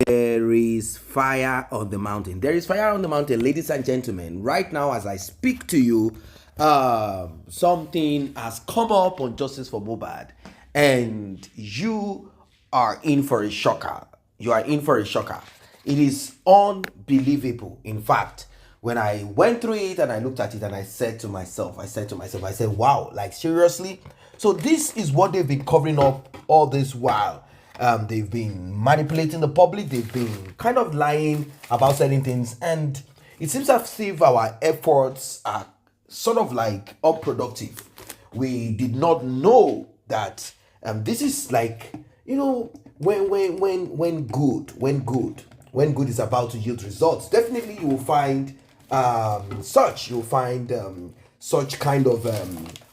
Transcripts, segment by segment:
There is fire on the mountain. There is fire on the mountain, ladies and gentlemen. Right now, as I speak to you, something has come up on Justice for Mohbad, and you are in for a shocker. You are in for a shocker. It is unbelievable. In fact, when I went through it and I looked at it and I said to myself, wow, like seriously? So this is what they've been covering up all this while. They've been manipulating the public. They've been kind of lying about certain things. And it seems as if our efforts are sort of like unproductive. We did not know that this is like, you know, when good is about to yield results, definitely you will find such kind of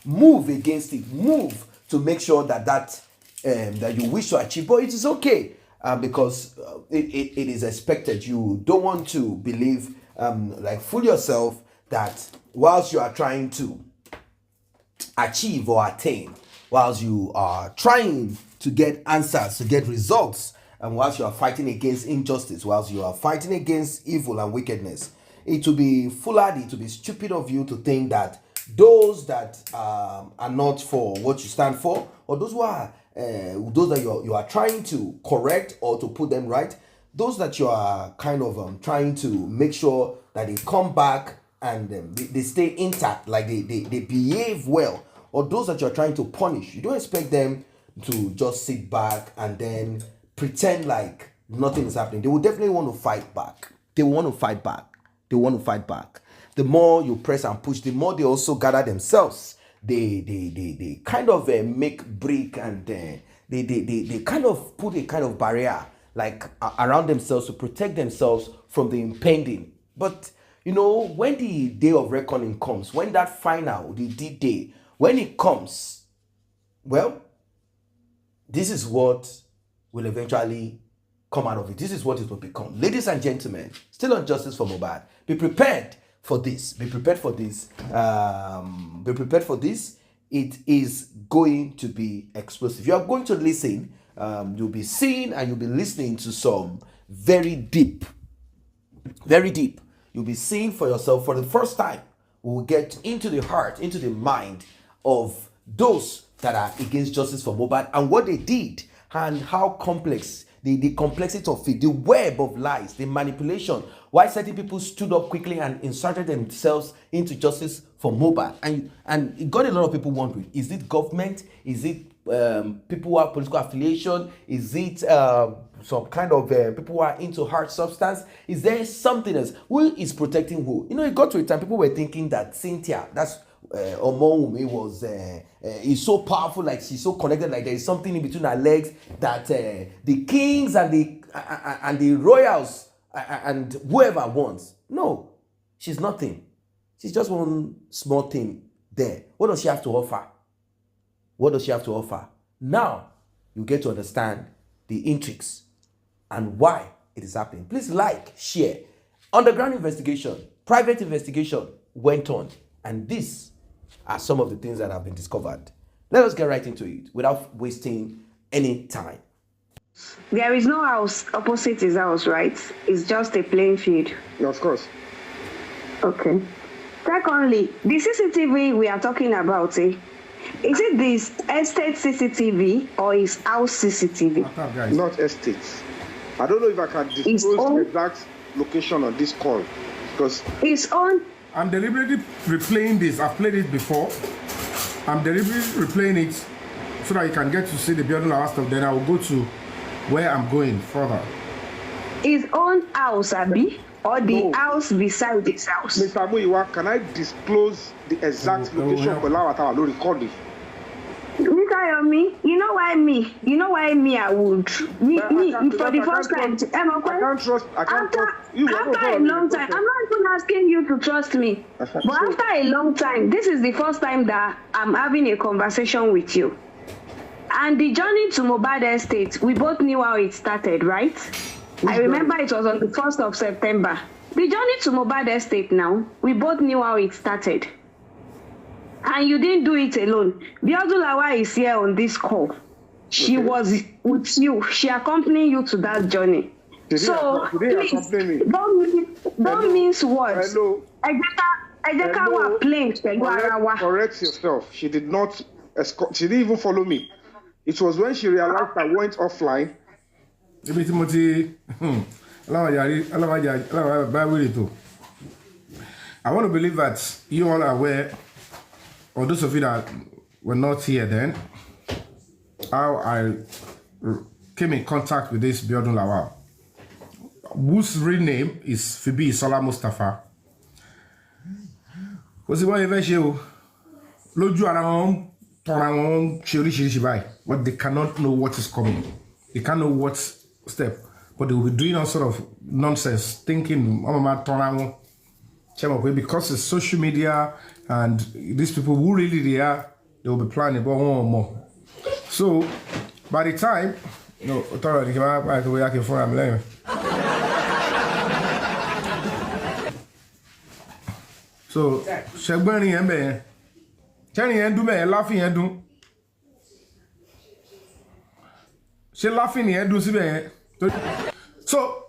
move against it, move to make sure that you wish to achieve. But it is okay because it is expected. You don't want to believe, like fool yourself that whilst you are trying to achieve or attain, whilst you are trying to get answers, to get results, and whilst you are fighting against injustice, whilst you are fighting against evil and wickedness, it will be foolhardy, to be stupid of you to think that those that are not for what you stand for, or those who are those that you are trying to correct or to put them right, those that you are kind of trying to make sure that they come back and they stay intact, like they behave well, or those that you're trying to punish, you don't expect them to just sit back and then pretend like nothing is happening. They will definitely want to fight back. They want to fight back. They want to fight back. The more you press and push, the more they also gather themselves. They kind of make break, and they kind of put a kind of barrier like around themselves to protect themselves from the impending. But you know, when the day of reckoning comes, when that final, the D-Day, when it comes, well, this is what will eventually come out of it. This is what it will become. Ladies and gentlemen, still on Justice for Mohbad. Be prepared for this. Be prepared for this. Be prepared for this. It is going to be explosive. You are going to listen. You'll be seeing and you'll be listening to some very deep. You'll be seeing for yourself for the first time. We will get into the heart, into the mind of those that are against Justice for Mohbad and what they did and how complex, the complexity of it, the web of lies, the manipulation, why certain people stood up quickly and inserted themselves into Justice for Mohbad. And it got a lot of people wondering, is it government? Is it people who have political affiliation? Is it some kind of people who are into hard substance? Is there something else? Who is protecting who? You know, it got to a time people were thinking that Cynthia, that's Omoumi, was is so powerful, like she's so connected, like there is something in between her legs, that the kings and the royals and whoever wants. No, she's nothing. She's just one small thing there. What does she have to offer? What does she have to offer? Now you get to understand the intrigues and why it is happening. Please like, share. Underground investigation, private investigation went on, and these are some of the things that have been discovered. Let us get right into it without wasting any time. There is no house opposite his house, right? It's just a plain field. Of course. Okay. Secondly, the CCTV we are talking about, is it this estate CCTV or is house CCTV? Not estates. I don't know if I can disclose the exact location on this call, because it's on. I'm deliberately replaying this. I've played it before. I'm deliberately replaying it so that you can get to see the building and stuff. Then I will go to where I'm going further. His own house, Abi, or the house beside this house? Mr. Muyiwa, can I disclose the exact location of Lawata? No recording. Mr. Yomi, you know why me I would. Me for the first time. I can't trust you. After a long time, I'm not even asking you to trust me. But after a long time, this is the first time that I'm having a conversation with you. And the journey to Mohbad Estate, we both knew how it started, right? I remember it was on the 1st of September. The journey to Mohbad Estate now, we both knew how it started. And you didn't do it alone. Biodulawa is here on this call. She was with you. She accompanied you to that journey. So please don't mince words. Hello. Ejeka wa plain pẹ̀lú ara wa. Correct yourself. She did not escort. She didn't even follow me. It was when she realized I went offline. I want to believe that you all are aware, or those of you that were not here then, how I came in contact with this Biodun Lawal, whose real name is Fabiyi Sola Mustafa. But they cannot know what is coming. They can't know what step. But they will be doing all sort of nonsense, thinking, because it's social media and these people who really they are, they will be planning about one or more. So by the time, authority came out, I can find them. So, Shagbani Embe, Channy and do me laughing and do. She laughing and do. So,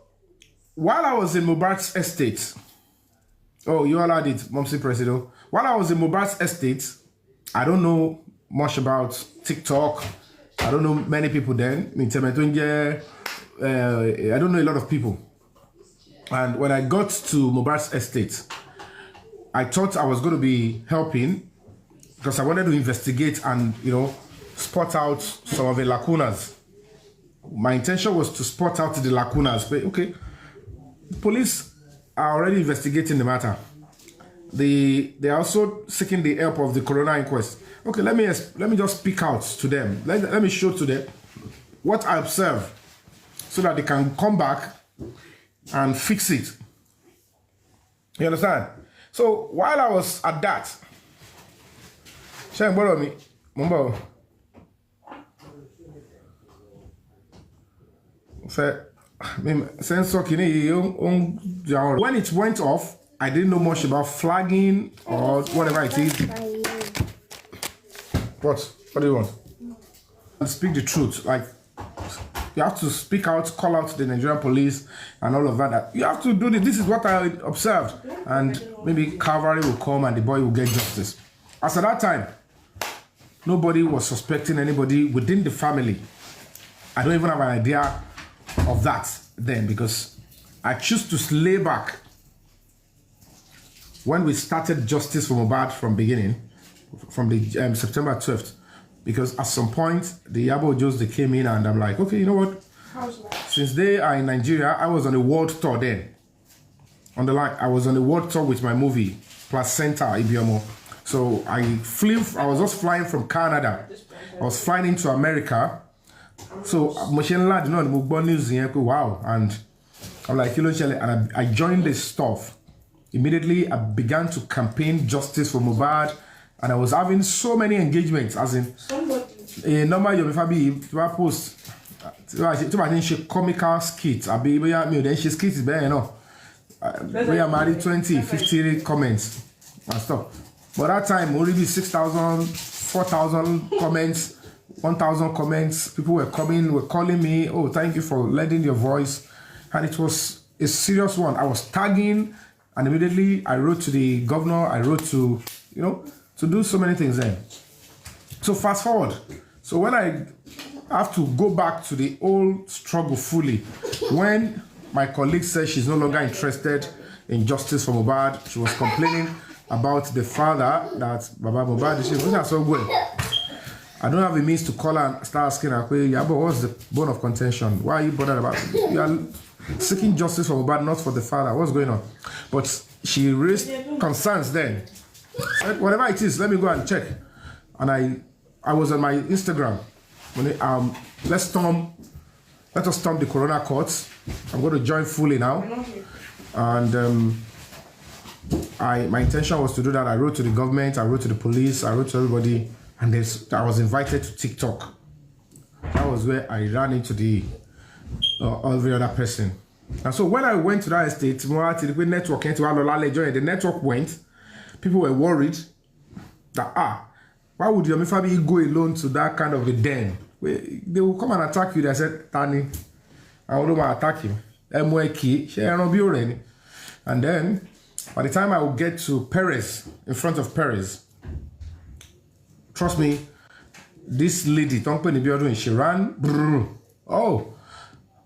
while I was in Mohbad's estate, oh, you all had it, Momsi Presido. While I was in Mohbad's estate, I don't know much about TikTok. I don't know many people then. I don't know a lot of people. And when I got to Mohbad's estate, I thought I was going to be helping because I wanted to investigate and, spot out some of the lacunas. My intention was to spot out the lacunas. But okay, the police are already investigating the matter. They are also seeking the help of the coroner inquest. Okay, let me just speak out to them. Let me show to them what I observe so that they can come back and fix it. You understand? So while I was at that, borrow me, Mumbo. When it went off, I didn't know much about flagging or whatever it is. What do you want? Speak the truth. Like, you have to speak out, call out the Nigerian police and all of that. You have to do this. This is what I observed. And maybe cavalry will come and the boy will get justice. As at that time, nobody was suspecting anybody within the family. I don't even have an idea of that then because I choose to lay back when we started justice for Mohbad from beginning, from the September 12th. Because at some point, the Yabo Joes, they came in and I'm like, okay, you know what? Since they are in Nigeria, I was on a world tour then. On the line, I was on a world tour with my movie, Placenta Ibiomo. So I was just flying from Canada. I was flying into America. So, wow. And I'm like, and I joined this stuff. Immediately, I began to campaign justice for Mohbad. And I was having so many engagements, as in a number Yomi Fabiyi post comical skits. I be then she skits is better, we are married 20, 50 comments and stuff. But that time already 6,000, 4,000 comments, 1,000 comments. People were calling me, oh, thank you for lending your voice. And it was a serious one. I was tagging and immediately I wrote to the governor, I wrote to, to do so many things then. So fast forward. So when I have to go back to the old struggle fully, when my colleague said she's no longer interested in justice for Mohbad, she was complaining about the father that Baba Mohbad, she was so good. I don't have the means to call her and start asking her, yeah, but what's the bone of contention? Why are you bothered about it? You are seeking justice for Mohbad, not for the father. What's going on? But she raised concerns then. Said, whatever it is, let me go and check. And I was on my Instagram. Let us storm the Corona courts. I'm going to join fully now. And my intention was to do that. I wrote to the government, I wrote to the police, I wrote to everybody, and I was invited to TikTok. That was where I ran into the every other person. And so when I went to that estate, the network went. People were worried that, why would Yomi Fabiyi go alone to that kind of a den? They will come and attack you. They said, Tani, I don't want to attack him. And then, by the time I would get to Perez, in front of Perez, trust me, this lady, she ran. Oh,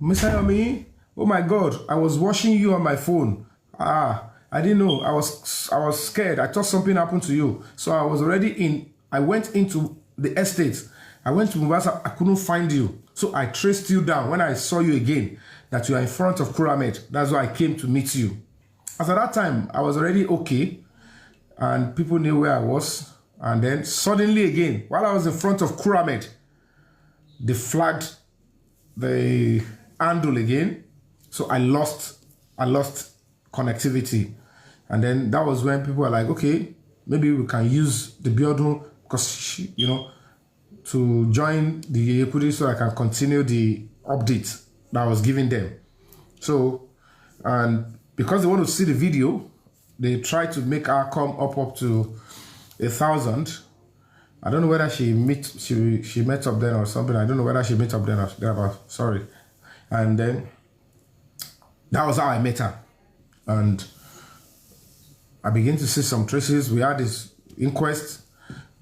Mr. Yomi, oh my God, I was watching you on my phone. I didn't know. I was scared. I thought something happened to you. So I was already in. I went into the estate. I went to Mombasa. I couldn't find you. So I traced you down. When I saw you again, that you are in front of Kuramet, that's why I came to meet you. As at that time, I was already okay. And people knew where I was. And then suddenly again, while I was in front of Kuramet, they flagged the handle again. So I lost connectivity. And then that was when people were like, okay, maybe we can use the Biodun because, you know, to join the equity so I can continue the update that I was giving them. So, and because they want to see the video, they try to make her come up to 1,000. I don't know whether she met up then or something. I don't know whether she met up then or thereabout. Sorry. And then that was how I met her. And I began to see some traces. We had this inquest.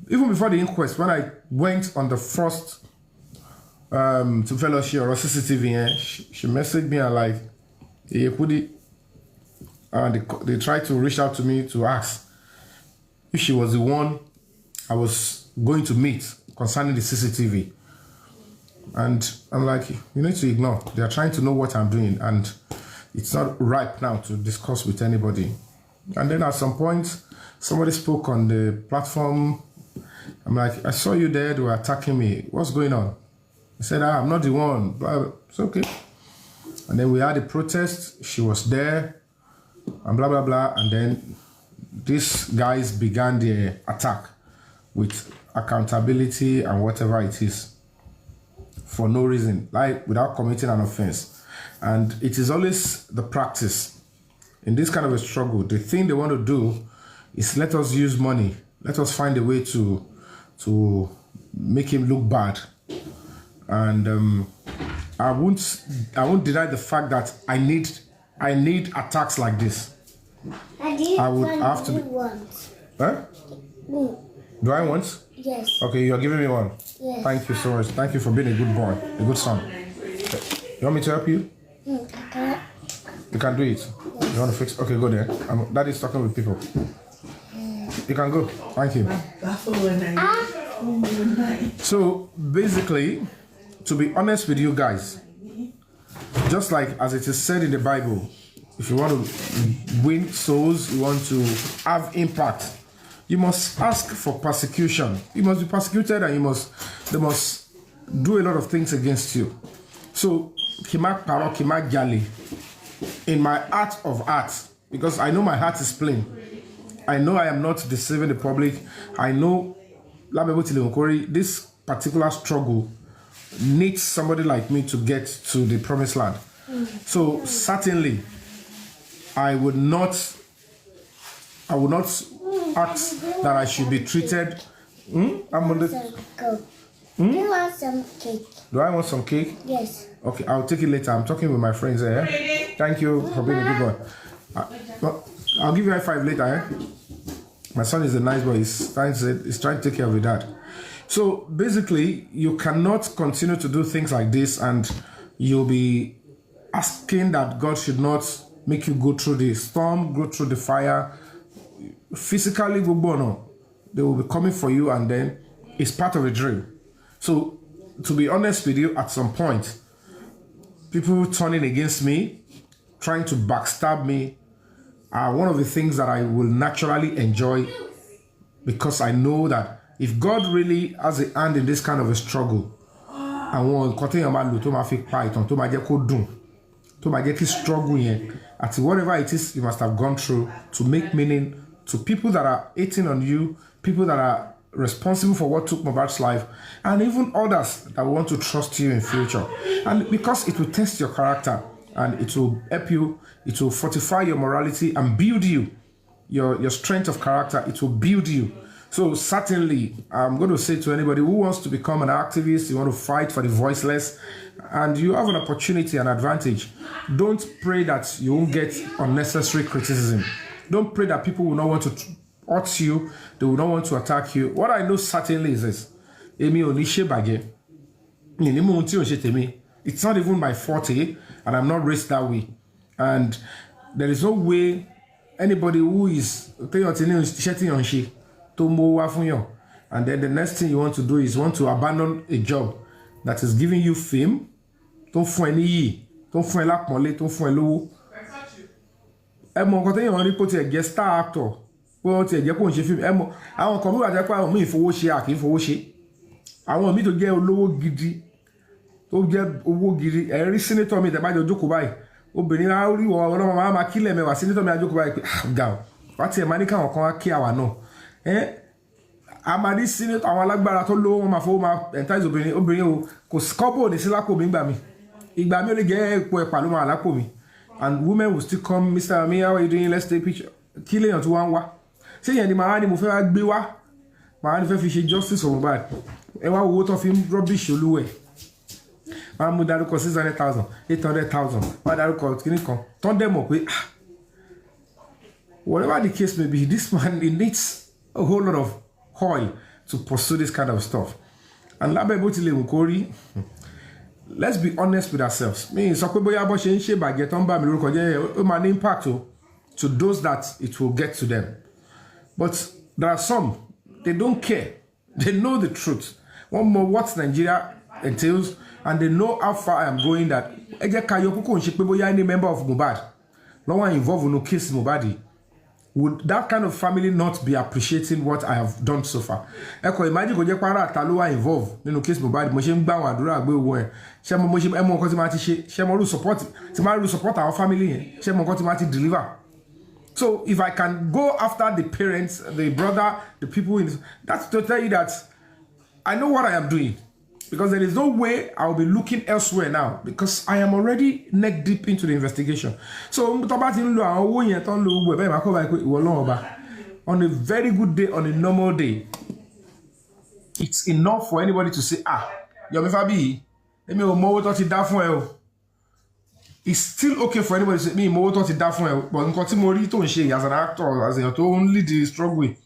Even before the inquest, when I went on the first to fellowship or Cctv, she messaged me and like, they tried to reach out to me to ask if she was the one I was going to meet concerning the Cctv. And I'm like, you need to ignore. They are trying to know what I'm doing, and it's not ripe now to discuss with anybody. And then at some point, somebody spoke on the platform. I'm like, I saw you there, they were attacking me. What's going on? I said, I'm not the one. Blah. It's okay. And then we had a protest. She was there, and blah, blah, blah. And then these guys began the attack with accountability and whatever it is for no reason, like without committing an offense. And it is always the practice in this kind of a struggle. The thing they want to do is let us use money. Let us find a way to make him look bad. And I won't deny the fact that I need attacks like this. I would have to. Huh? Do I want? Yes. Okay, you're giving me one. Yes. Thank you so much. Thank you for being a good boy, a good son. You want me to help you? Okay. You can do it. Yes. You want to fix? Okay, go there. Daddy's talking with people. You can go. Thank you. So basically, to be honest with you guys, just like as it is said in the Bible, if you want to win souls, you want to have impact, you must ask for persecution. You must be persecuted, and they must do a lot of things against you. So, Kimak Paro, Kimak Gali, in my heart of hearts, because I know my heart is plain. I know I am not deceiving the public. I know this particular struggle needs somebody like me to get to the promised land. So certainly, I would not ask that I should be treated. I'm on the. Do you want some cake? Do I want some cake? Yes. Okay, I'll take it later. I'm talking with my friends here. Thank you for being a good boy. I'll give you a high five later. Eh? My son is a nice boy. He's trying to take care of your dad. So basically, you cannot continue to do things like this, and you'll be asking that God should not make you go through the storm, go through the fire. Physically, they will be coming for you, and then it's part of the drill. So, to be honest with you, at some point, people turning against me, trying to backstab me, are one of the things that I will naturally enjoy, because I know that if God really has a hand in this kind of a struggle, I want to struggle at whatever it is you must have gone through, to make meaning to people that are hating on you, people that are responsible for what took Mohbad's life, and even others that want to trust you in future. And because it will test your character, and it will help you, it will fortify your morality and build you, your strength of character, it will build you. So certainly, I'm going to say to anybody who wants to become an activist, you want to fight for the voiceless, and you have an opportunity, an advantage, don't pray that you won't get unnecessary criticism. Don't pray that people will not want to hurt you, they will not want to attack you. What I know certainly is this. It's not even my forte, and I'm not raised that way. And there is no way anybody who is and then the next thing you want to do is want to abandon a job that is giving you fame. Don't find any, don't find lack money, don't find low. I'm going to report a guest star actor. Well, to a Japanese film. I want to come out me for what she acting for she. I want me to get a low giddy. To get a giddy. Every senator me that by the joke by. Obìnrin á rí wọ ọlọ́mọ máa máa kílẹ̀ mẹ́wàá sí nítorí àjókòó báyìí pé ga ọ wá tí ẹ̀ máa ní káwọn kan wá kí àwa náà àmàdí sí ní àwọn alágbára tó lówó wọn máa fowó máa entice obìnrin o kò kọ́bọ̀ ní sí lápò mi gbà mí ìgbà mi ò lè jẹ́ epo ẹ̀pà ló máa lápò mi and women will still come Mr. Ami, how are you doing, let's take a picture kí lèèyàn tó wá ń wá ṣé yẹn ni màá ní mo fẹ́ wá gbé wá màá ní fẹ́ fi ṣe justice for Mohbad ẹ wá owó tó fi ń rubbish olúwẹ̀ máa mú dárúkọ 600,000 800,000 máa dárúkọ kíní kan tó ń dẹ̀mọ̀ pé whatever the case may be, this man he needs a whole lot of oil to pursue this kind of stuff. And lábẹ́ bó tilẹ̀ wù kó rí, let's be honest with ourselves. Mi sọ pé bóyá bó ṣe ń ṣe bàjẹ́ tó ń bá mi lórúkọ jẹ́ ó máa ní impact to those that it will get to them. But there are some, they don't care. They know the truth. One more what Nigeria entails, and they know how far I am going that ẹ jẹ́ ká yọ kókó ń ṣe pé bóyá any member of Mohbad lọ́wọ́ involved in no case Mohbad. Would that kind of family not be appreciating what I have done so far? Eko imagine kò jẹ́ para ta ló wà involved nínú case Mohbad mo ṣe ń gbà wọn àdúrà gbé owó ẹ̀ ṣé mo ṣe ẹ mọ nǹkan tí ma ti ṣe ṣé mo ru support tí ma ru support our family yẹn ṣé mo nǹkan tí ma ti deliver. So if I can go after the parents, the brother, the people in this, that's to tell you that I know what I am doing. Because there is no way I will be looking elsewhere now because I am already neck deep into the investigation. So on a very good day, on a normal day, it's enough for anybody to say, Yomi Fabiyi, let me more what it down for. It's still okay for anybody to say me more what it down for. But in continuity to as an actor, as to only the struggle with.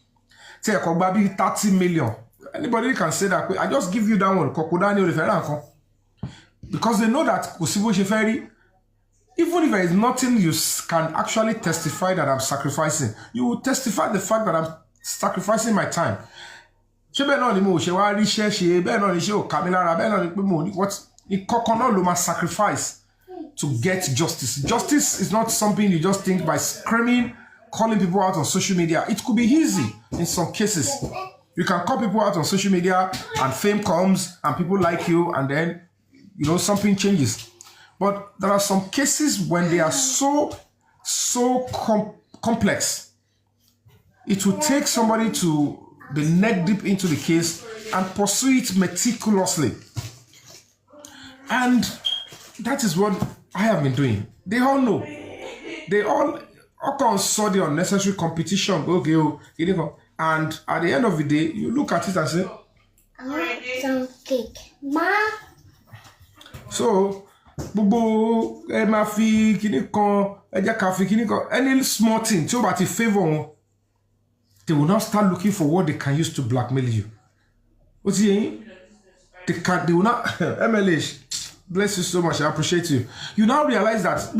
Say a 30 million. Anybody can say that. I just give you that one. Because they know that even if there is nothing you can actually testify that I'm sacrificing, you will testify the fact that I'm sacrificing my time. What sacrifice to get justice. Justice is not something you just think by screaming, calling people out on social media. It could be easy in some cases. You can call people out on social media and fame comes and people like you and then, something changes. But there are some cases when they are so complex. It will take somebody to be neck deep into the case and pursue it meticulously. And that is what I have been doing. They all know. They all saw the unnecessary competition. Okay, and at the end of the day, you look at it and say, I want some cake. Ma. So, any small thing, favor, they will not start looking for what they can use to blackmail you. What's he? They will not. MLH, bless you so much. I appreciate you. You now realize that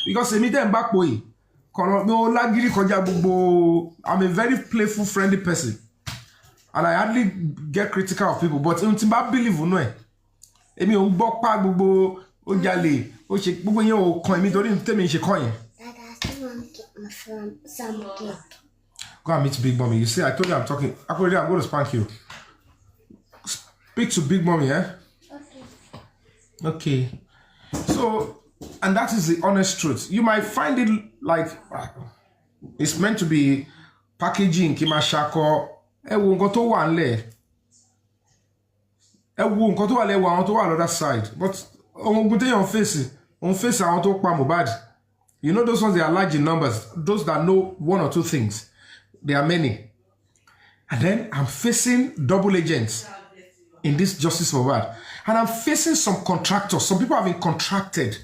because they meet them back boy. I'm a very playful, friendly person. And I hardly get critical of people. But I believe you know. Dad, I still want some cake. Go and meet Big Mommy. You see, I told you I'm talking. Actually, I'm going to spank you. Speak to Big Mommy, eh? Okay. So, and that is the honest truth. You might find it like it's meant to be packaging, kimashako. On other side. But on face I want to Mohbad. You know those ones, they are large in numbers. Those that know one or two things. There are many. And then I'm facing double agents in this justice for Mohbad. And I'm facing some contractors. Some people have been contracted.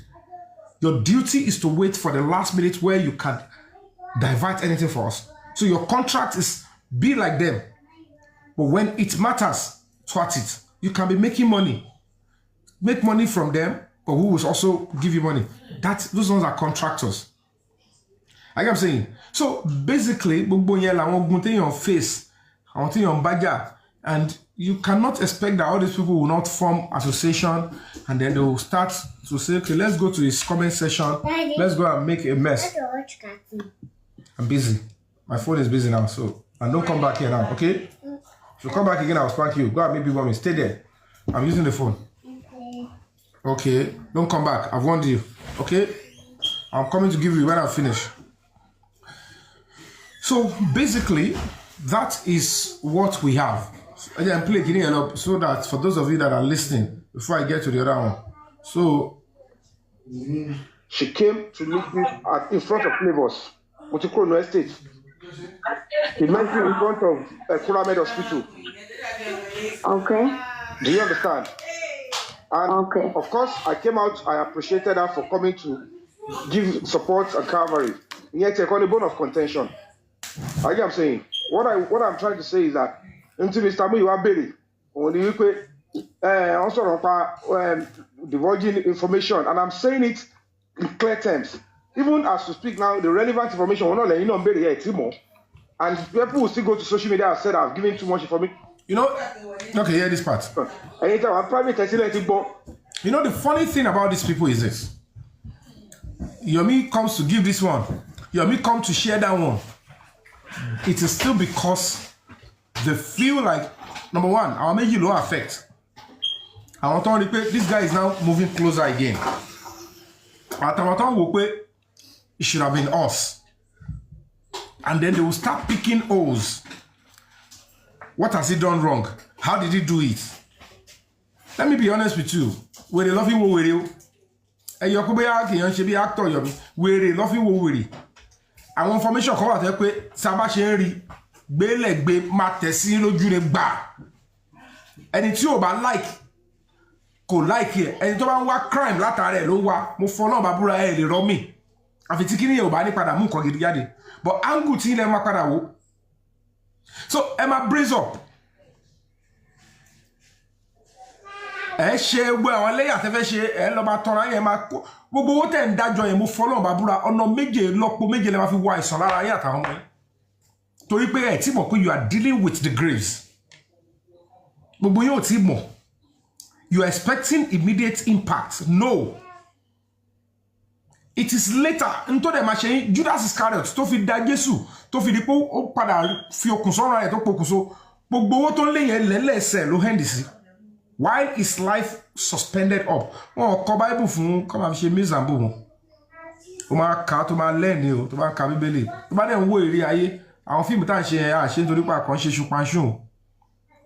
Your duty is to wait for the last minute where you can divert anything for us. So your contract is be like them. But when it matters, twat it. You can be making money. Make money from them, but who will also give you money. Those ones are contractors. Like I'm saying. So basically, on face, on baja, and you cannot expect that all these people will not form association and then they will start to say, okay, let's go to his comment section. Let's go and make a mess. I'm busy. My phone is busy now, so and don't come back here now, okay? If you come back again, I'll spank you. Go and make big mommy. Stay there. I'm using the phone. Okay, don't come back. I've warned you. Okay? I'm coming to give you when I finish. So basically, that is what we have. Again, play Guinea up so that for those of you that are listening, before I get to the other one. So she came to meet me in front of neighbors, Motikrono Estate. He met me in front of Kuramed Hospital. Okay. Do you understand? And okay. Of course, I came out. I appreciated her for coming to give support and cavalry. Yet, a bone of contention. Like I'm saying, what I'm trying to say is that until Mr. Mu, you are busy. Only you also divulging information, and I'm saying it in clear terms. Even as we speak now, the relevant information will not let you know here, Timo. And people will still go to social media and say I've given too much information. You know, okay, hear this part. Anytime I'm private, you know, the funny thing about these people is this. Yomi comes to give this one. Yomi comes to share that one. It is still because they feel like, number one, I'll make you low effect. I want to repeat, this guy is now moving closer again. It should have been us. And then they will start picking holes. What has he done wrong? How did he do it? Let me be honest with you. Where they love you, where you? And you're going to be actor, where they love you, where you? I want information come out there. Sabasheri, Belegbe, Matesino, Juneba. And it's you about like, go like here. And it's about crime, latare, lowa, mo follow babura, the romi. I've taken you by the Padamu, Kogidi. But Angu Tina Makarawo. So Emma brace up. Share well, lay at the share, Elomatona, Emma, Bobo, and that joy, move follow Babura, or no major lock, major never feel wise, so I home. To repair Timo, you are dealing with the graves. Bobo, Timo, you are expecting immediate impact. No. It is later into the machine. Judas Iscariot to feed that Jesus to feed the po o pada fi okunso ra to pokunso gbogbo to le yen lelese lo hendisi while his life suspended up. Won ko Bible fun ko ma fi se mizambo won. O ma ka to ma le ni o to ba ka Bíbélì. To ba den wo ere aye àwọn film ta se a se nítorí pa kan se supansun.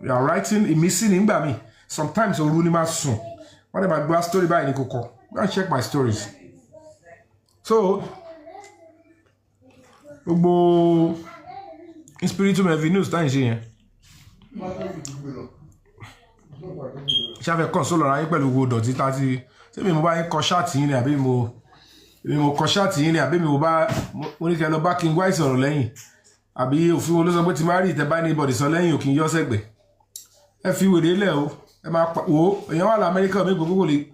You are writing a missing ngba mi. Sometimes oru ni ma sun. Whatever gba story by ni koko. Go and check my stories. So, Obo Spiritual Avenues, time here. Ṣàfẹ́ console ara yín pẹ̀lú wo dọ̀tí tàti ṣé mi mo bá yín kọ ṣáàtì yín ni àbí mo kọ ṣáàtì yín ni àbí mo bá mo ní kẹ́ lọ bá King White sọ̀rọ̀ lẹ́yìn àbí òfin wo ló sọ pé tí máa rí ìtẹ́ bá anybody sọ lẹ́yìn òkìn yọ́ sẹ́gbẹ̀ ẹ fi wèrè lẹ̀ o ẹ máa wò èèyàn wà l'Amẹ́ríkà mi gbogbo lè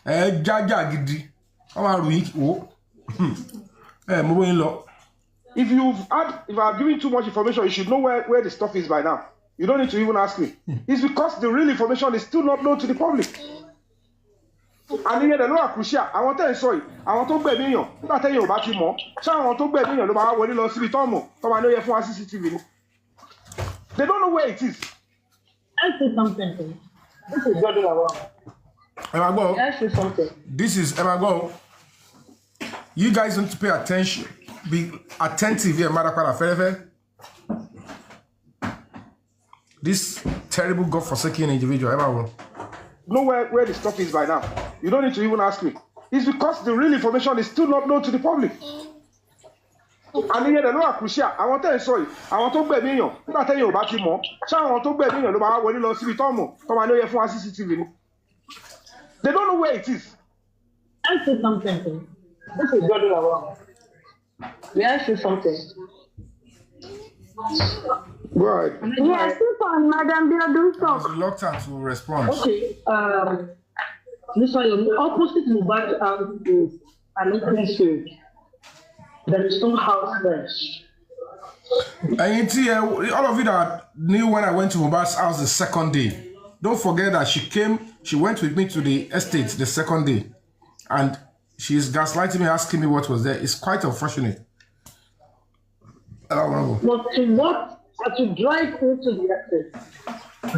ẹ jájà gidi wọ́n máa rù yín wò mo bóyin lọ. If I've given too much information, you should know where the stuff is by now. You don't need to even ask me. It's because the real information is still not known to the public. And here, the law crucial. I want to tell you, sorry. I want to be million. Not tell you about you more. So I want to be million. No matter what you know, see Tomo. Come on, know you for CCTV. They don't know where it is. I'll say something. This is Jordan Awa. Emma go. I'll say something. This is Emma go. You guys need to pay attention. Be attentive here, Madakwara. This terrible God-forsaken individual, Emma will know where the stuff is by now. You don't need to even ask me. It's because the real information is still not known to the public. àní yẹn ló wà crucial àwọn tẹ́ ẹ̀ sọ yìí àwọn tó gbẹ̀mí èèyàn nígbà tẹ́yìn ò bá ti mọ̀ ṣé àwọn tó gbẹ̀mí èèyàn ló máa wọlé lọ síbi tọ́ọ̀mù tó máa ní ó yẹ fún wa CCTV ni they don't know where it is. I say something. This is God around. May I say something? Right. Yes, keep on, Madam Biodun I talk. was reluctant to respond. Okay. This one, opposite Mohbad house is an open field. There is no house there. And all of you that knew when I went to Mohbad's house the second day, don't forget that she went with me to the estate the second day. And she's gaslighting me, asking me what was there. It's quite unfortunate. As you drive into the estate,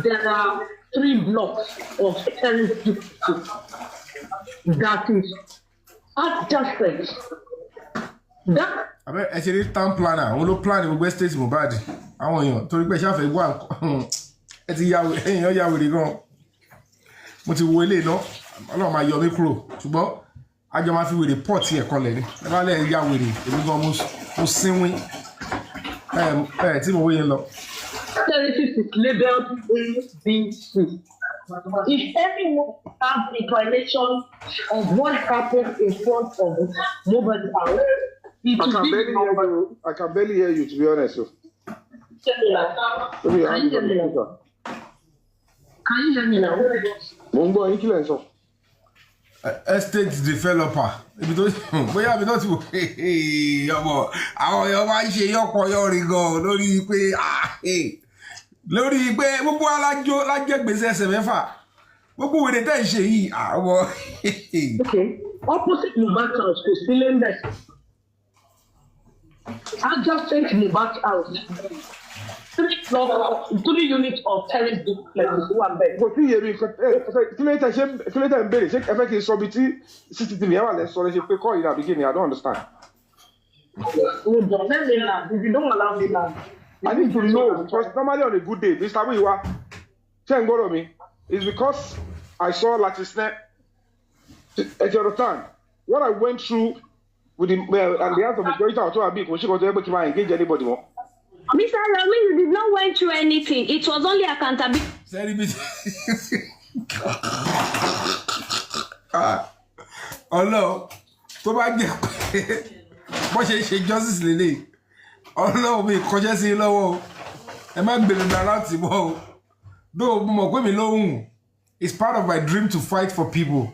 there are 3 blocks of terraced that is adjacent. That I bet actually town planner, we don't plan the estate Mohbad. I want you to request you for one. It's a yaw with the gun. But you will no. I know my Yomi crew. Ṣùgbọ́n I just want to with the pot here calling. Never let yaw with it. We go most same team away in law. terraces is labeled ABC. If anyone has inclination of what happened in front of Mohbad's house, I can barely hear you, to be honest. Can you hear me now? Can you hear me now? Mongo, you kill yourself. Estate developer. Ibi tó bóyá ibi tó ti wò ọmọ àwọn èèyàn máa ń ṣe yọpọ̀ yọrí gan lórí pé lórí pé gbogbo alájọ lájẹ gbèsè ẹsẹ̀ mẹ́fà gbogbo wèrè tẹ́ ń ṣe yìí ọmọ. Okay, opposite Mohbad's house kò sí lẹ́ńdẹ̀. Adjacent Mohbad's house. 3 units of terrace duplex one bed. Kò tí yé mi kílẹ̀tẹ̀ ń béèrè ṣé ẹ fẹ́ kí n sọ bí tí CCTV yẹn wà lẹ́ sọ lẹ́ ṣe pé kọ́ ìlà beginning, I don't understand. Hold on, let me land. If you don't allow me land. I need to know because normally on a good day, Mr. Muyiwa, ṣé ń gbọ́dọ̀ mi, it's because I saw Latisne at your time. What I went through with the and the answer of the majority of our people, she got to be able to engage anybody more. Mr. Yomi, you did not went through anything. It was only accountability. Ọlọ́run tó bá jẹ́ pé bó ṣe justice lélẹ̀ Ọlọ́run mi kọjá sí lọ́wọ́ ẹ má gbèrè dára tì mọ́ o though mo mọ̀ pé mi lóhùn it's part of my dream to fight for people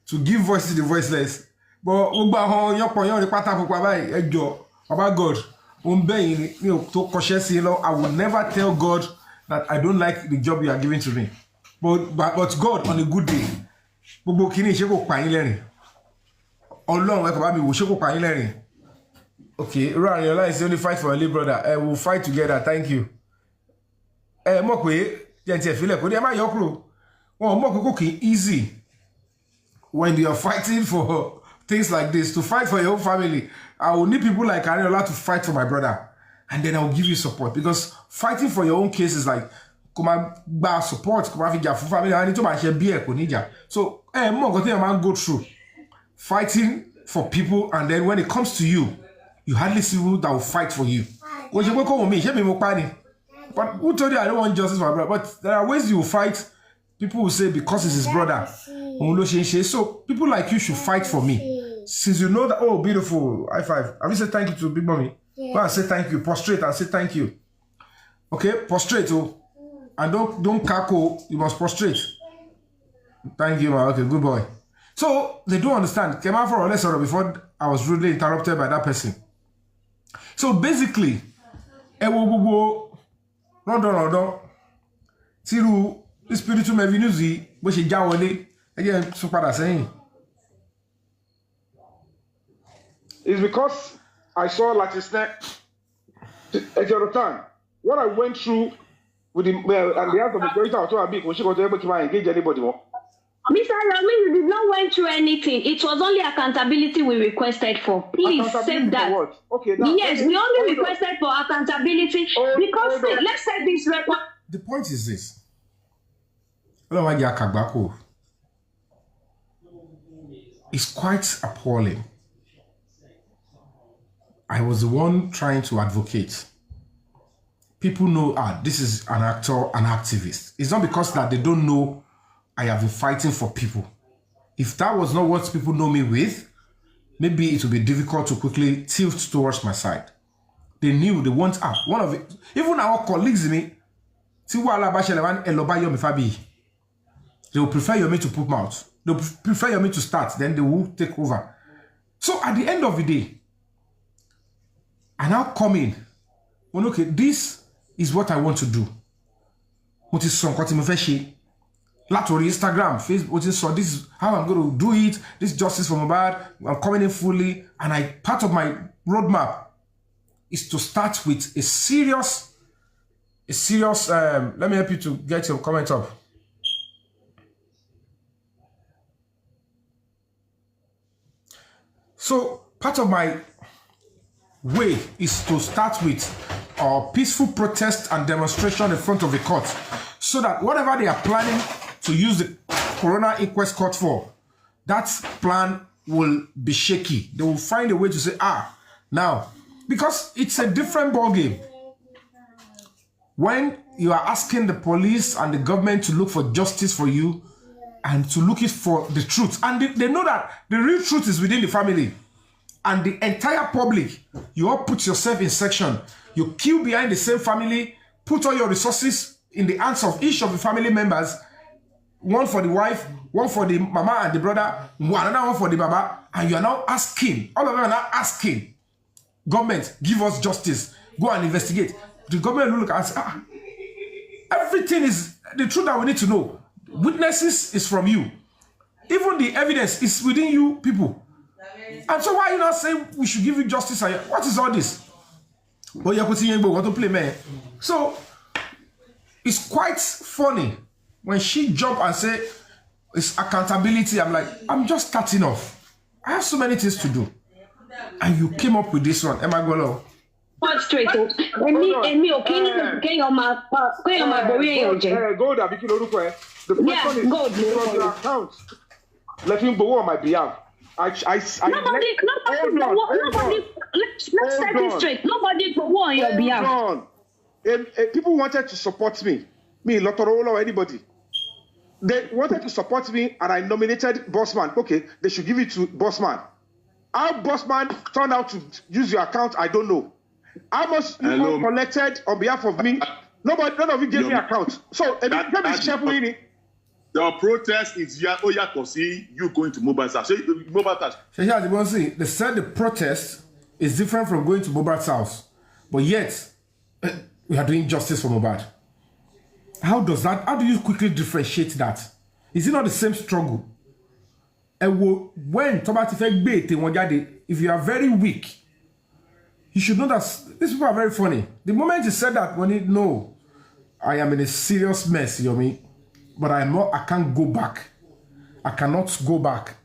to give voice to the voiceless but gbogbo àwọn yọpọ̀ rí pátá pupa báyìí ẹ jọ̀ọ́ Baba God I will never tell God that I don't like the job you are giving to me. But God, on a good day, gbogbo kini ṣe kò pa yín lẹ́rìn. Ọlọ́run ẹ kò bá mi wò ṣe kò pa yín lẹ́rìn. Okay, Ron, your life is only fight for a little brother. We'll fight together. Thank you. Mọ̀ pé jẹ́ ti ẹ filẹ̀ kò ní ẹ má yọ kúrò. Wọ́n mọ̀ pé kò kì í easy when you are fighting for things like this, to fight for your own family. I will need people like Ariola to fight for my brother. And then I will give you support. Because fighting for your own case is like, come on, support, come on, for family, I need to buy beer, so, man go through. Fighting for people, and then when it comes to you, you hardly see people that will fight for you. But who told you I don't want justice for my brother? But there are ways you will fight. People will say because it's his brother. So people like you should fight for me. Since you know that, oh, beautiful, high five. Have you said thank you to Big Mommy? Yeah. Well, say thank you. Prostrate and say thank you. Okay, prostrate. Oh, and don't cackle. You must prostrate. Thank you, man. Okay, good boy. So they don't understand. Came out for a lesson before I was rudely interrupted by that person. So basically, Tiru spiritual mevinuzi, but she jawole again. So what I'm saying. It's because I saw Latisne at your time. What I went through with the and the answer of the majority of our people, she got to be able to engage anybody more. Mr. Yomi, you did not went through anything. It was only accountability we requested for. Please save that. For what? Okay, now, yes, we only requested for accountability because let's say this record. The point is this. It's quite appalling. I was the one trying to advocate. People know, this is an actor, an activist. It's not because that they don't know I have been fighting for people. If that was not what people know me with, maybe it would be difficult to quickly tilt towards my side. They knew they want one of it. Even our colleagues in me, they will prefer Yomi to put mouth. They will prefer Yomi to start, then they will take over. So at the end of the day, I now come in. Well, okay, this is what I want to do. What is some Latori, Instagram, Facebook, so this is how I'm going to do it. This justice for Mohbad. I'm coming in fully, and part of my roadmap is to start with a serious. Let me help you to get your comment up. So part of my way is to start with a peaceful protest and demonstration in front of the court, so that whatever they are planning to use the Corona Inquest Court for, that plan will be shaky. They will find a way to say, now, because it's a different ball game. When you are asking the police and the government to look for justice for you and to look for the truth, and they know that the real truth is within the family, and the entire public, you all put yourself in section, you queue behind the same family, put all your resources in the hands of each of the family members, one for the wife, one for the mama and the brother, another one for the baba, and you are now asking, all of them are now asking, government, give us justice, go and investigate. The government will look and say, everything is the truth that we need to know. Witnesses is from you. Even the evidence is within you people. And so why are you not saying we should give you justice? What is all this? But you're continuing to play, man. So it's quite funny when she jump and say it's accountability. I'm like, I'm just starting off. I have so many things to do. And you came up with this one. Am I going straight up. Go there, because the question is from your account. Let him go on my behalf. Let's set it straight. Nobody go on your behalf. People wanted to support me, Lotoro or anybody. They wanted to support me, and I nominated Bossman. Okay, they should give it to Bossman. How Bossman turned out to use your account, I don't know. How much you collected on behalf of me? None of you gave me account. So let me share with you. The protest is to see you going to Mohbad's house. They said the protest is different from going to Mohbad's house, but yet we are doing justice for Mohbad. How do you quickly differentiate that? Is it not the same struggle? And when if you are very weak, you should know that these people are very funny. The moment you said that, I am in a serious mess, Yomi. But I can't go back. I cannot go back.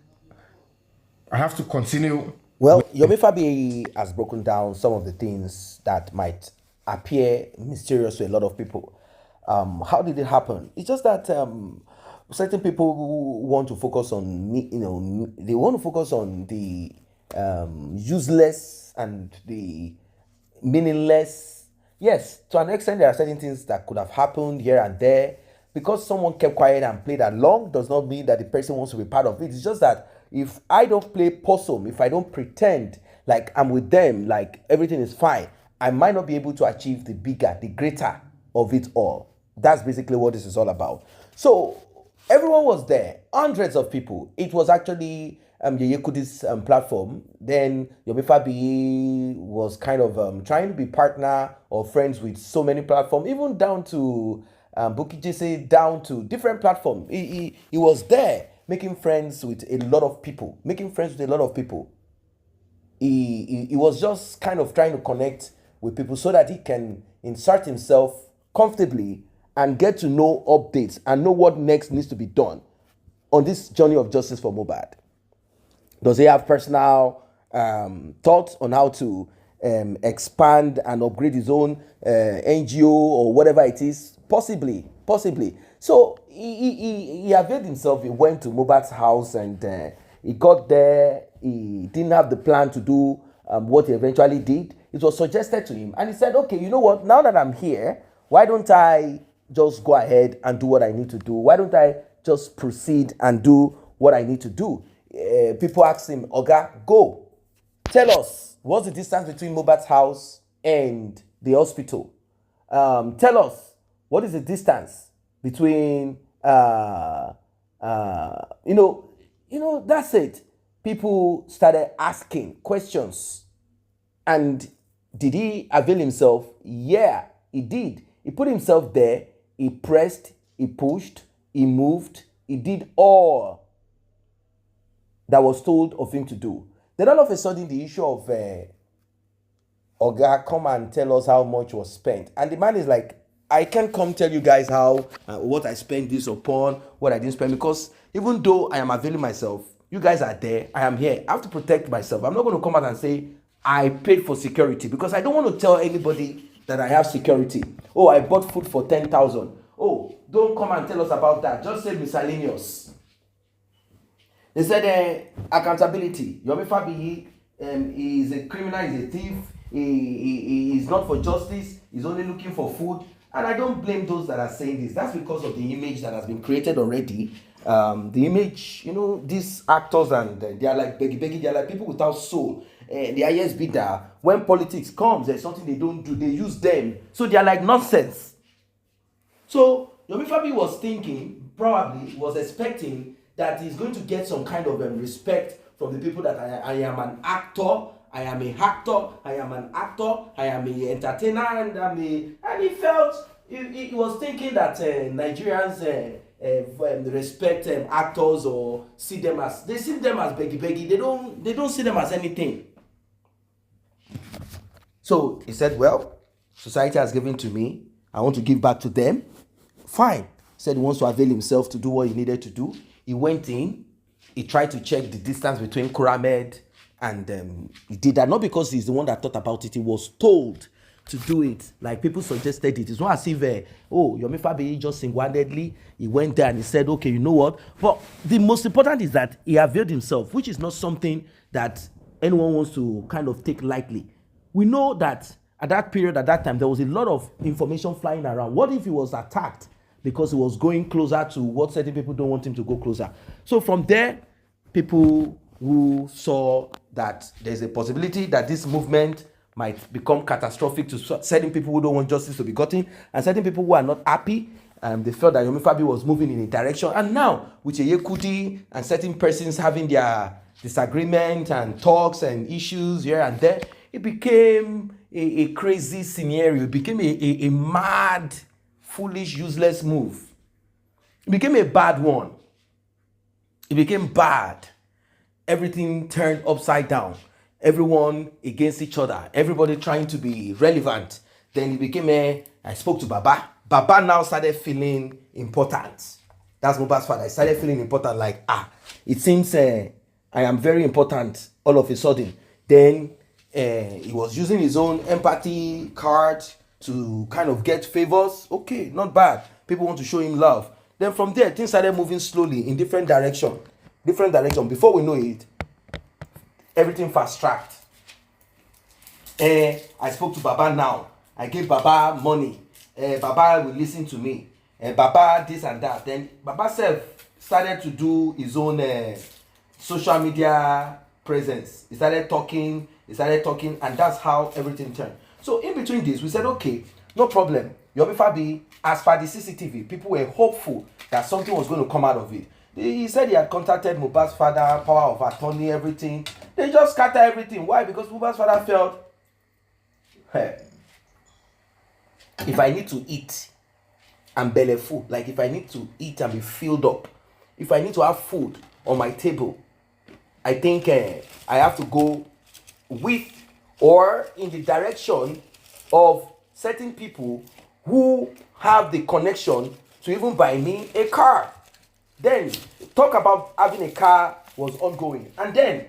I have to continue. Well, Yomi Fabiyi has broken down some of the things that might appear mysterious to a lot of people. How did it happen? It's just that certain people who want to focus on, they want to focus on the useless and the meaningless. Yes, to an extent, there are certain things that could have happened here and there. Because someone kept quiet and played along does not mean that the person wants to be part of it. It's just that if I don't play possum, if I don't pretend like I'm with them, like everything is fine, I might not be able to achieve the bigger, the greater of it all. That's basically what this is all about. So everyone was there, hundreds of people. It was actually Yeye Kudi's platform. Then Yomi Fabiyi was kind of trying to be partner or friends with so many platforms, even down to Bukky Jesse, down to different platforms. He was there making friends with a lot of people. He was just kind of trying to connect with people so that he can insert himself comfortably and get to know updates and know what next needs to be done on this journey of justice for Mohbad. Does he have personal thoughts on how to expand and upgrade his own NGO or whatever it is? Possibly. So he availed himself. He went to Mohbad's house and he got there. He didn't have the plan to do what he eventually did. It was suggested to him, and he said, okay, you know what, now that I'm here, why don't I just go ahead and do what I need to do? Why don't I just proceed and do what I need to do? People asked him, Oga, go. Tell us, what's the distance between Mohbad's house and the hospital? Tell us, what is the distance between, that's it. People started asking questions. And did he avail himself? Yeah, he did. He put himself there. He pressed, he pushed, he moved, he did all that was told of him to do. Then all of a sudden, the issue of Oga, come and tell us how much was spent. And the man is like, I can't come tell you guys how, what I spent this upon, what I didn't spend, because even though I am availing myself, you guys are there, I am here. I have to protect myself. I'm not going to come out and say, I paid for security, because I don't want to tell anybody that I have security. Oh, I bought food for 10,000. Oh, don't come and tell us about that. Just say miscellaneous. They said accountability. Yomi Fabiyi is a criminal, he's a thief. He is not for justice. He's only looking for food. And I don't blame those that are saying this. That's because of the image that has been created already. The image, these actors, and they are like beggy, they are like people without soul. They are yes bitter. When politics comes, there's something they don't do. They use them. So they are like nonsense. So Yomi Fabiyi was thinking, probably was expecting that he's going to get some kind of respect from the people that I am an actor. I am a actor, I am an actor, I am an entertainer, and he felt, he was thinking that Nigerians respect actors or see them as beggy. They don't see them as anything. So he said, well, society has given to me, I want to give back to them. Fine. He said he wants to avail himself to do what he needed to do. He went in, he tried to check the distance between Kuramed, and he did that not because he's the one that thought about it. He was told to do it. Like people suggested it. It's not as if, Yomi Fabiyi just single-handedly, he went there and he said, okay, you know what? But the most important is that he availed himself, which is not something that anyone wants to kind of take lightly. We know that at that period, at that time, there was a lot of information flying around. What if he was attacked because he was going closer to what certain people don't want him to go closer? So from there, people who saw that there's a possibility that this movement might become catastrophic to certain people who don't want justice to be gotten, and certain people who are not happy, they felt that Yomi Fabiyi was moving in a direction. And now, with Yekudi and certain persons having their disagreement and talks and issues here and there, it became a crazy scenario. It became a mad, foolish, useless move. It became a bad one. It became bad. Everything turned upside down. Everyone against each other. Everybody trying to be relevant. Then it became I spoke to Baba. Baba now started feeling important. That's Mohbad's father. He started feeling important, like, it seems I am very important all of a sudden. Then he was using his own empathy card to kind of get favors. Okay, not bad. People want to show him love. Then from there, things started moving slowly in different direction. Before we know it, everything fast-tracked. I spoke to Baba now. I gave Baba money. Baba will listen to me. Baba this and that. Then Baba self started to do his own social media presence. He started talking, and that's how everything turned. So in between this, we said, okay, no problem. Yomi Fabiyi, as per the CCTV, people were hopeful that something was going to come out of it. He said he had contacted Mohbad's father, power of attorney, everything. They just scatter everything. Why? Because Mohbad's father felt, hey, if I need to eat, I'm belly full. Like if I need to eat and be filled up, if I need to have food on my table, I think I have to go with or in the direction of certain people who have the connection to even buy me a car. Then talk about having a car was ongoing, and then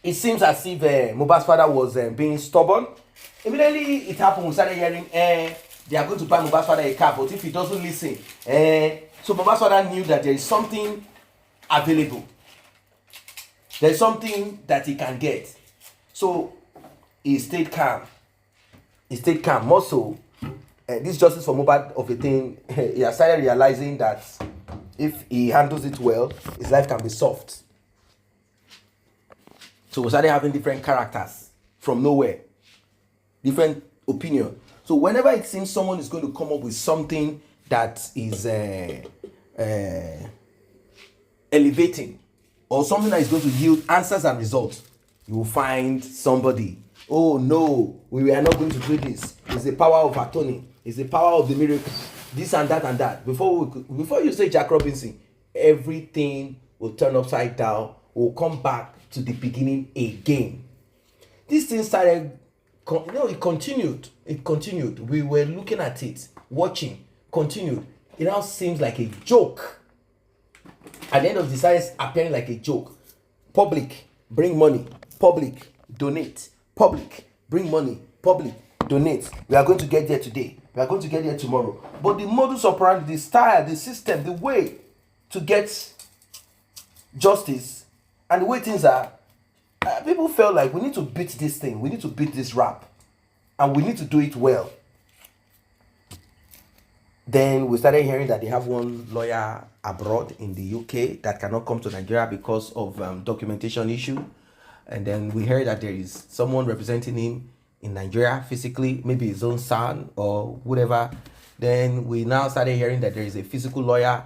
it seems as if Mohbad's father was being stubborn. Immediately it happened, we started hearing they are going to buy Mohbad's father a car, but if he doesn't listen, so Mohbad's father knew that there is something available. There is something that he can get. So he stayed calm. He stayed calm. More so, this justice for Mohbad of a thing, he has started realizing that if he handles it well, his life can be soft. So we started having different characters from nowhere, different opinion. So whenever it seems someone is going to come up with something that is elevating, or something that is going to yield answers and results, you will find somebody. Oh no, we are not going to do this. It's the power of attorney. It's the power of the miracle. This and that and that. Before you say Jack Robinson, everything will turn upside down. We'll come back to the beginning again. This thing started. It continued. It continued. We were looking at it, watching. Continued. It now seems like a joke. At the end of the day, it's appearing like a joke. Public, bring money. Public, donate. Public, bring money. Public, donate. We are going to get there today. We are going to get there tomorrow. But the modus operandi, the style, the system, the way to get justice, and the way things are, people felt like we need to beat this thing. We need to beat this rap. And we need to do it well. Then we started hearing that they have one lawyer abroad in the UK that cannot come to Nigeria because of documentation issue. And then we heard that there is someone representing him in Nigeria physically, maybe his own son or whatever. Then we now started hearing that there is a physical lawyer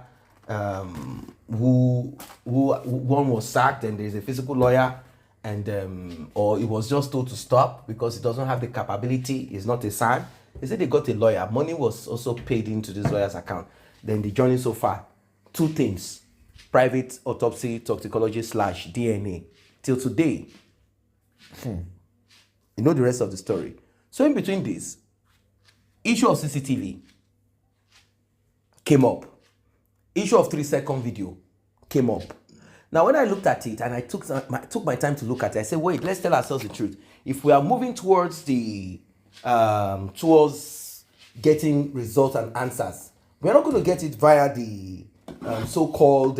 who one was sacked, and there is a physical lawyer, and or it was just told to stop because he doesn't have the capability. He's not a son. They said they got a lawyer. Money was also paid into this lawyer's account. Then the journey so far, 2 things: private autopsy, toxicology / DNA. Till today, you know the rest of the story. So in between this, issue of CCTV came up. Issue of 3-second video came up. Now, when I looked at it and I took my time to look at it, I said, wait, let's tell ourselves the truth. If we are moving towards towards getting results and answers, we're not going to get it via the so-called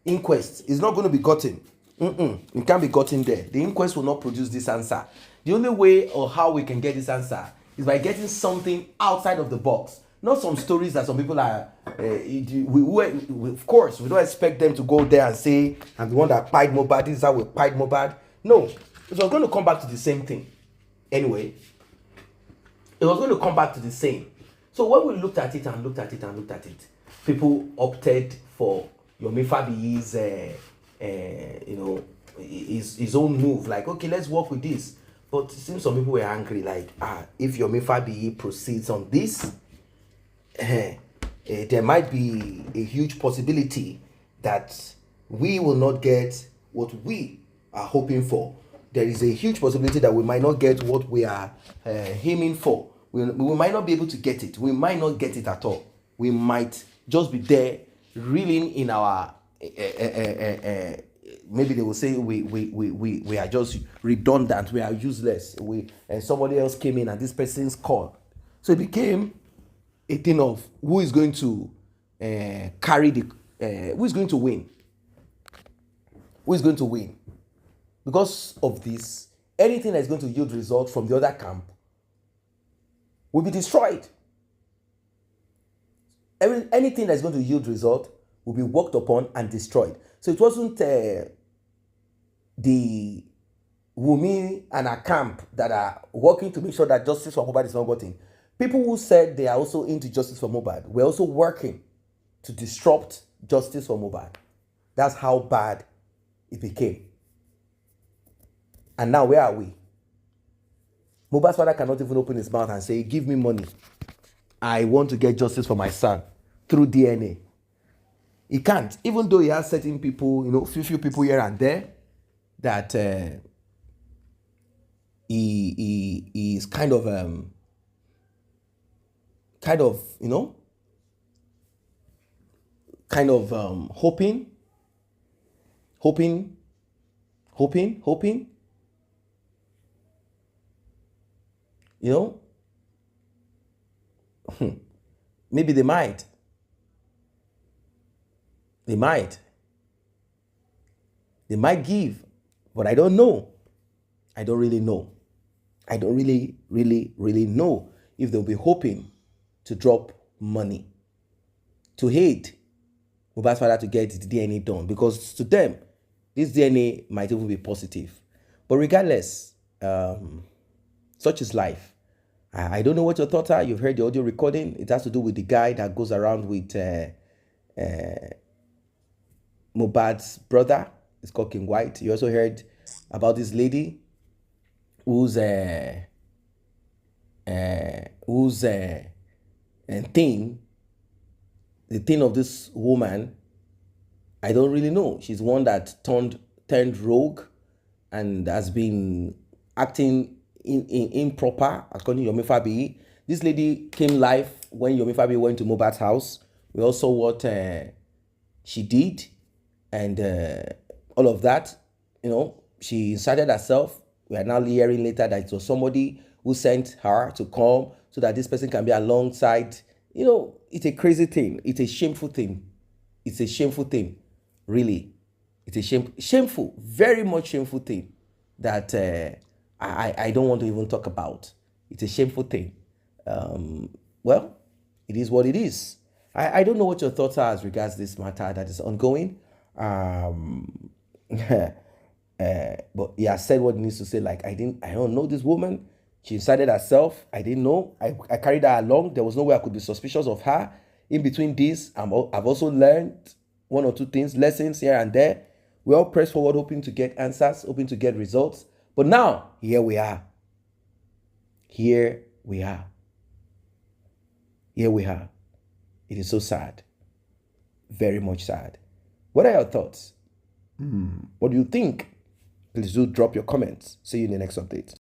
inquest. It's not going to be gotten. It can't be gotten there. The inquest will not produce this answer. The only way or how we can get this answer is by getting something outside of the box. Not some stories that some people are. Of course, we don't expect them to go there and say, "I'm the one that pied Mohbad. This is how we pied Mohbad." No, it was going to come back to the same thing. Anyway, it was going to come back to the same. So when we looked at it and looked at it and looked at it, people opted for Yomi Fabiyi's, his own move. Like, okay, let's work with this. But it seems some people were angry. Like, if Yomi Fabiyi proceeds on this, there might be a huge possibility that we will not get what we are hoping for. There is a huge possibility that we might not get what we are aiming for. We might not be able to get it. We might not get it at all. We might just be there reeling in our maybe they will say we are just redundant, we are useless. And somebody else came in and this person's called. So it became a thing of who is going to carry the who is going to win. Who is going to win? Because of this, anything that is going to yield result from the other camp will be destroyed. Anything that is going to yield result will be worked upon and destroyed. So it wasn't the Wumi and a camp that are working to make sure that justice for Mohbad is not gotten. People who said they are also into justice for Mohbad were also working to disrupt justice for Mohbad. That's how bad it became. And now where are we? Mohbad's father cannot even open his mouth and say, give me money. I want to get justice for my son through DNA. He can't, even though he has certain people, few people here and there that he is kind of hoping. Maybe they might. They might give, but I don't know. I don't really know. I don't really know if they'll be hoping to drop money to aid Mohbad's father to get the DNA done, because to them, this DNA might even be positive. But regardless, such is life. I don't know what your thoughts are. You've heard the audio recording. It has to do with the guy that goes around with Mohbad's brother. It's called King White. You also heard about this lady whose the thing of this woman, I don't really know. She's one that turned rogue and has been acting improper, according to Yomi Fabiyi. This lady came live when Yomi Fabiyi went to Mohbad's house. We all saw what she did and all of that. You know, she inserted herself. We are now hearing later that it was somebody who sent her to come so that this person can be alongside. You know, it's a crazy thing. It's a shameful thing. It's a shameful thing, really. It's a shameful, very much shameful thing that I don't want to even talk about. It's a shameful thing. Well, it is what it is. I don't know what your thoughts are as regards this matter that is ongoing. But yeah, said what he needs to say. Like, I don't know this woman. She decided herself. I didn't know. I carried her along. There was no way I could be suspicious of her. In between this, I've also learned one or two things, lessons here and there. We all press forward, hoping to get answers, hoping to get results. But now, here we are. Here we are. Here we are. It is so sad. Very much sad. What are your thoughts? What do you think? Please do drop your comments. See you in the next update.